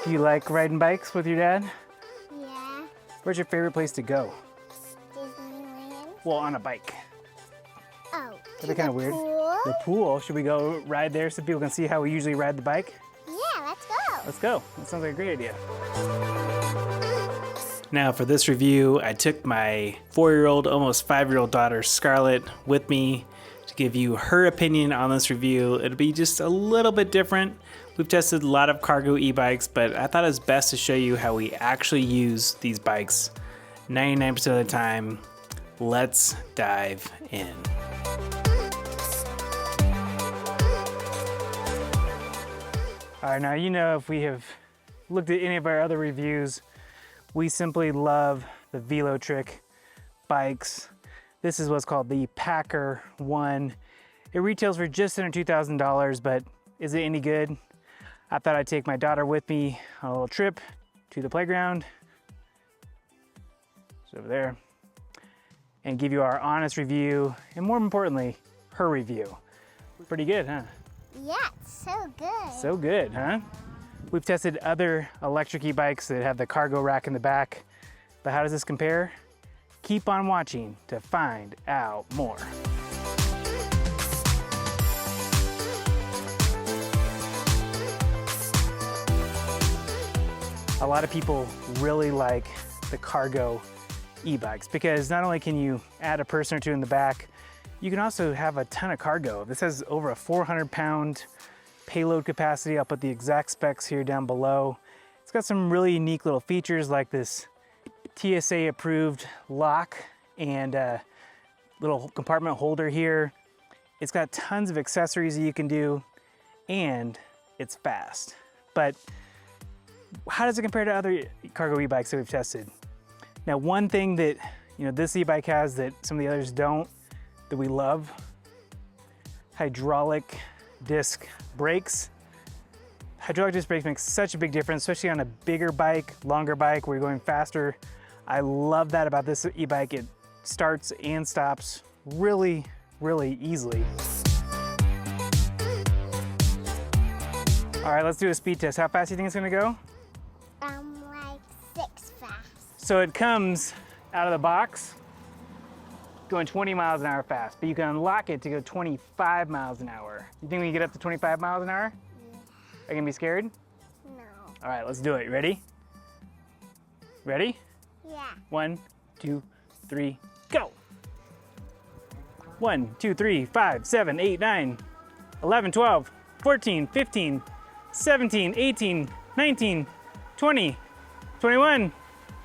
Do you like riding bikes with your dad? Yeah. Where's your favorite place to go? Disneyland. Well, on a bike. Oh, That'd be kind of weird. Pool? The pool. Should we go ride there so people can see how we usually ride the bike? Yeah, let's go. Let's go. That sounds like a great idea. Now for this review, I took my 4-year-old, almost 5-year-old daughter, Scarlett, with me to give you her opinion on this review. It'll be just a little bit different. We've tested a lot of cargo e-bikes, but I thought it was best to show you how we actually use these bikes 99% of the time. Let's dive in. All right, now you know if we have looked at any of our other reviews, we simply love the Velotric bikes. This is what's called the Packer 1. It retails for just under $2,000, but is it any good? I thought I'd take my daughter with me on a little trip to the playground. It's over there. And give you our honest review, and more importantly, her review. Pretty good, huh? Yeah, it's so good. So good, huh? We've tested other electric e-bikes that have the cargo rack in the back, but how does this compare? Keep on watching to find out more. A lot of people really like the cargo e-bikes because not only can you add a person or two in the back, you can also have a ton of cargo. This has over a 400-pound payload capacity. I'll put the exact specs here down below. It's got some really unique little features like this TSA approved lock and a little compartment holder here. It's got tons of accessories that you can do, and it's fast. But how does it compare to other cargo e-bikes that we've tested? Now, one thing that this e-bike has that some of the others don't, that we love, hydraulic disc brakes. Hydraulic disc brakes make such a big difference, especially on a bigger bike, longer bike where you're going faster. I love that about this e-bike. It starts and stops really, really easily. All right, let's do a speed test. How fast do you think it's gonna go? Like 6 fast. So it comes out of the box going 20 miles an hour fast, but you can unlock it to go 25 miles an hour. You think we can get up to 25 miles an hour? Yeah. Are you gonna be scared? No. All right, let's do it. Ready? Ready? Yeah. 1, 2, 3, go. 1, 2, 3, 5, 7, 8, 9, 11, 12, 14, 15, 17, 18, 19, 20, 21,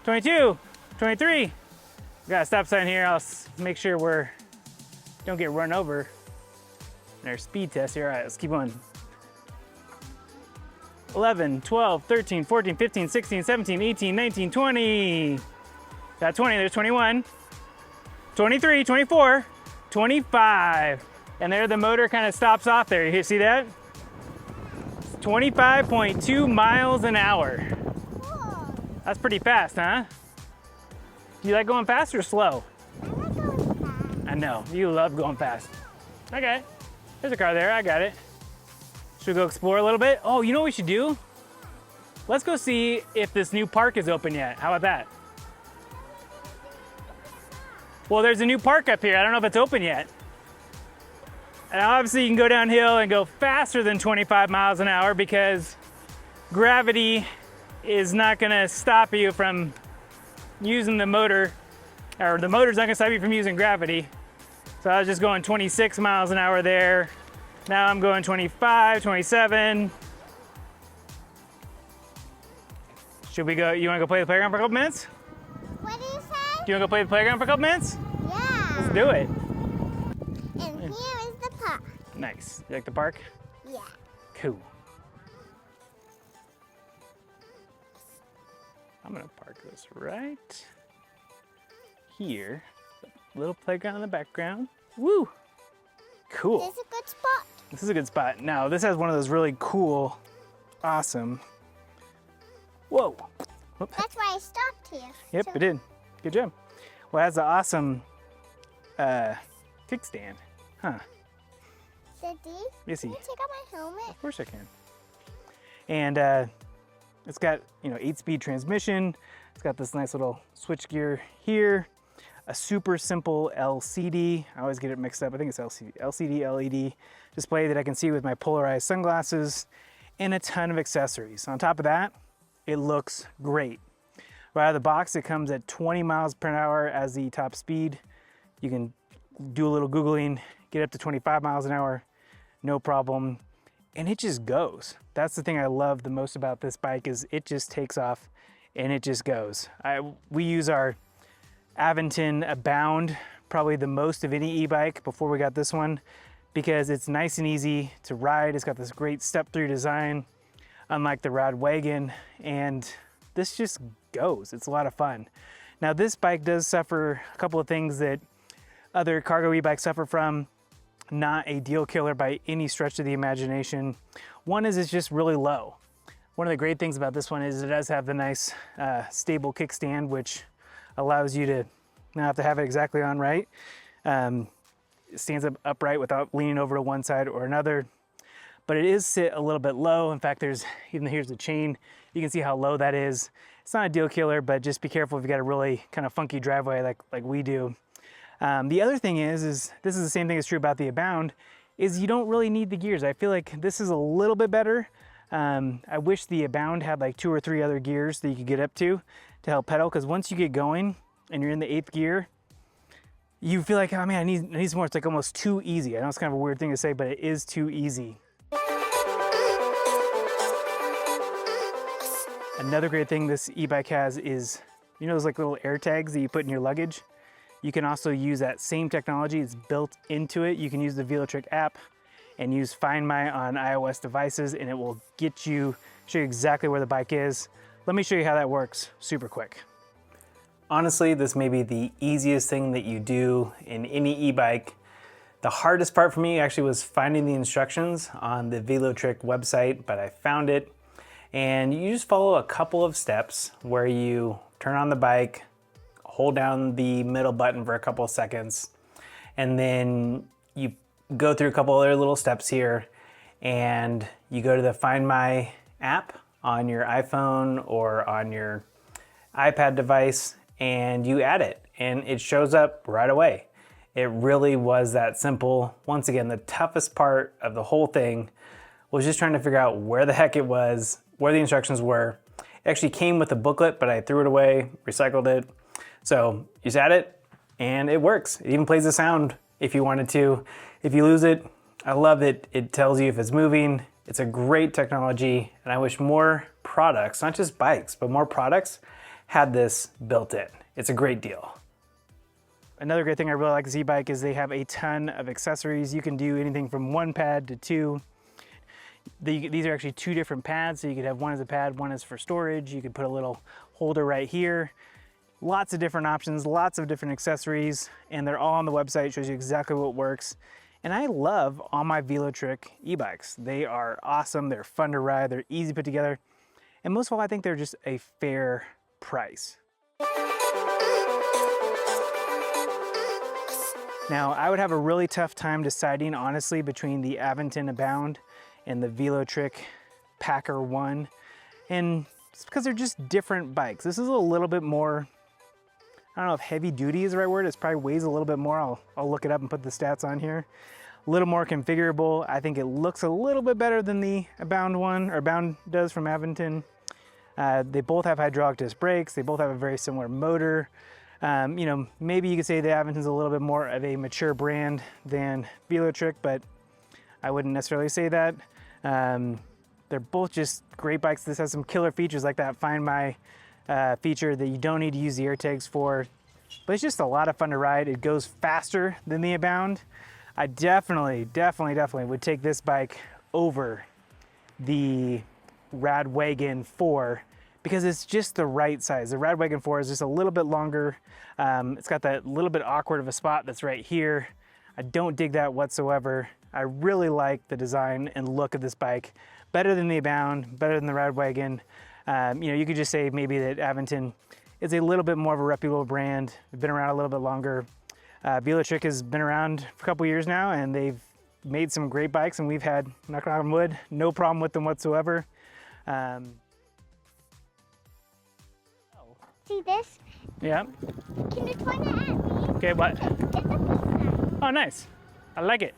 22, 23. We got a stop sign here. I'll make sure don't get run over in our speed test here. All right, let's keep going. 11, 12, 13, 14, 15, 16, 17, 18, 19, 20. Got 20, there's 21, 23, 24, 25. And there the motor kind of stops off there. You see that? 25.2 miles an hour. Cool. That's pretty fast, huh? Do you like going fast or slow? I like going fast. I know, you love going fast. Okay, there's a car there, I got it. Should we go explore a little bit? Oh, you know what we should do? Let's go see if this new park is open yet. How about that? Well, there's a new park up here. I don't know if it's open yet. And obviously you can go downhill and go faster than 25 miles an hour because gravity is not gonna stop you from using the motor, or the motor's not gonna stop you from using gravity. So I was just going 26 miles an hour there. Now I'm going 25, 27. Should we go, you wanna go play the playground for a couple minutes? What do you say? Do you wanna go play the playground for a couple minutes? Yeah. Let's do it. And here is the park. Nice. You like the park? Yeah. Cool. I'm gonna park this right here. Little playground in the background. Woo! Cool. This is a good spot. This is a good spot. Now, this has one of those really cool, awesome. Whoa. Whoop. That's why I stopped here. Yep, it did. Good job. Well, it has an awesome kickstand. Huh. Daddy, Missy. can you take out my helmet? Of course I can. And It's got, 8-speed transmission. It's got this nice little switch gear here, a super simple LCD. I always get it mixed up. I think it's LCD LED display that I can see with my polarized sunglasses, and a ton of accessories. On top of that, it looks great. Right out of the box, it comes at 20 miles per hour as the top speed. You can do a little Googling, get up to 25 miles an hour, no problem. And it just goes. That's the thing I love the most about this bike, is it just takes off and it just goes. We use our Aventon Abound probably the most of any e-bike before we got this one, because it's nice and easy to ride. It's got this great step-through design, unlike the RadWagon, and this just goes. It's a lot of fun. Now this bike does suffer a couple of things that other cargo e-bikes suffer from. Not a deal killer by any stretch of the imagination. One is it's just really low. One of the great things about this one is it does have the nice stable kickstand, which allows you to not have to have it exactly on right. It stands up upright without leaning over to one side or another. But it is sit a little bit low. In fact, here's the chain. You can see how low that is. It's not a deal killer, but just be careful if you got a really kind of funky driveway like we do. The other thing is this is the same thing that's true about the Abound, is you don't really need the gears. I feel like this is a little bit better. I wish the Abound had like 2 or 3 other gears that you could get up to help pedal, because once you get going and you're in the 8th gear, you feel like, oh man, I need some more. It's like almost too easy. I know it's kind of a weird thing to say, but it is too easy. Another great thing this e-bike has is, those like little air tags that you put in your luggage? You can also use that same technology. It's built into it. You can use the Velotric app and use Find My on iOS devices, and it will show you exactly where the bike is. Let me show you how that works super quick. Honestly, this may be the easiest thing that you do in any e-bike. The hardest part for me actually was finding the instructions on the Velotric website, but I found it. And you just follow a couple of steps where you turn on the bike, hold down the middle button for a couple of seconds, and then you go through a couple other little steps here, and you go to the Find My app on your iPhone or on your iPad device, and you add it, and it shows up right away. It really was that simple. Once again, the toughest part of the whole thing was just trying to figure out where the heck it was, where the instructions were. It actually came with a booklet, but I threw it away, recycled it. So you just add it and it works. It even plays the sound if you wanted to. If you lose it, I love it. It tells you if it's moving. It's a great technology, and I wish more products, not just bikes, but more products had this built in. It's a great deal. Another great thing I really like this e-bike is they have a ton of accessories. You can do anything from 1 pad to 2. These are actually 2 different pads, so you could have one as a pad, one is for storage. You could put a little holder right here. Lots of different options, lots of different accessories, and they're all on the website. It shows you exactly what works. And I love all my Velotric e-bikes. They are awesome, they're fun to ride, they're easy to put together, and most of all, I think they're just a fair price. Now, I would have a really tough time deciding, honestly, between the Aventon Abound and the Velotric Packer 1, and it's because they're just different bikes. This is a little bit more, I don't know if heavy duty is the right word. It probably weighs a little bit more. I'll look it up and put the stats on here. A little more configurable. I think it looks a little bit better than the Abound one, or Abound does from Aventon. They both have hydraulic disc brakes. They both have a very similar motor. Maybe you could say the Aventon's a little bit more of a mature brand than Velotric, but I wouldn't necessarily say that. They're both just great bikes. This has some killer features like that Find My feature that you don't need to use the air tags for, but it's just a lot of fun to ride. It goes faster than the Abound. I definitely would take this bike over the RadWagon 4 because it's just the right size. The RadWagon 4 is just a little bit longer. It's got that little bit awkward of a spot that's right here. I don't dig that whatsoever. I really like the design and look of this bike. Better than the Abound, better than the RadWagon. You could just say maybe that Aventon is a little bit more of a reputable brand. They've been around a little bit longer. Velotric has been around for a couple years now, and they've made some great bikes, and we've had, knock on wood, no problem with them whatsoever. See this? Yeah. Can you point it at me? Okay, what? It's a peace sign. Oh, nice. I like it.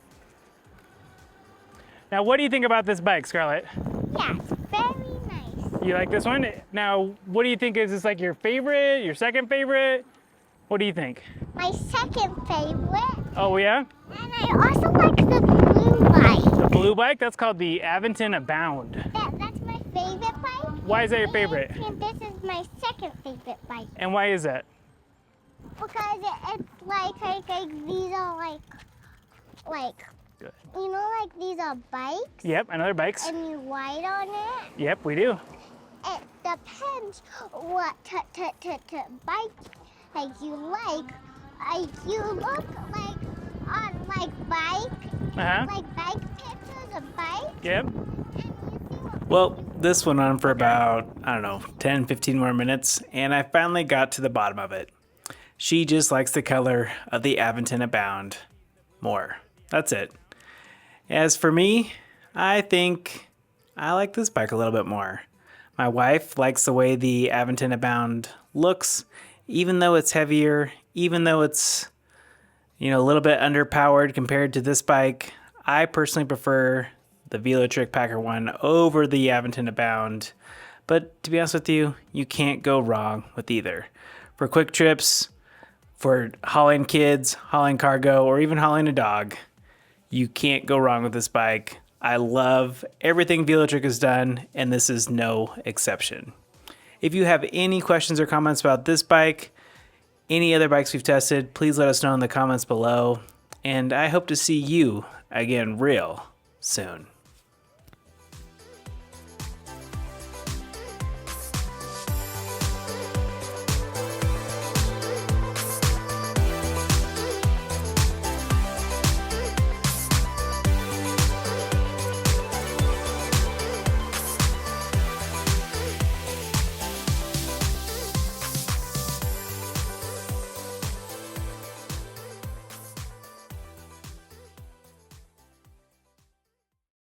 Now, what do you think about this bike, Scarlett? Yeah, it's very nice. You like this one? Now, what do you think is this like your favorite, your second favorite? What do you think? My second favorite. Oh, yeah? And I also like the blue bike. The blue bike? That's called the Aventon Abound. That's my favorite bike. Why is that your favorite? And this is my second favorite bike. And why is that? Because it's like these are like, Good. you know, like these are bikes. Yep, another bikes. And you ride on it. Yep, we do. It depends what bike like you like. Like you look like on like bike, like bike pictures of bikes. Yep. And you see what Well, this went on for about, I don't know, 10, 15 more minutes, and I finally got to the bottom of it. She just likes the color of the Aventon Abound more. That's it. As for me, I think I like this bike a little bit more. My wife likes the way the Aventon Abound looks, even though it's heavier, even though it's, you know, a little bit underpowered compared to this bike. I personally prefer the Velotric Packer one over the Aventon Abound. But to be honest with you, you can't go wrong with either. For quick trips, for hauling kids, hauling cargo, or even hauling a dog, you can't go wrong with this bike. I love everything Velotric has done, and this is no exception. If you have any questions or comments about this bike, any other bikes we've tested, please let us know in the comments below. And I hope to see you again real soon.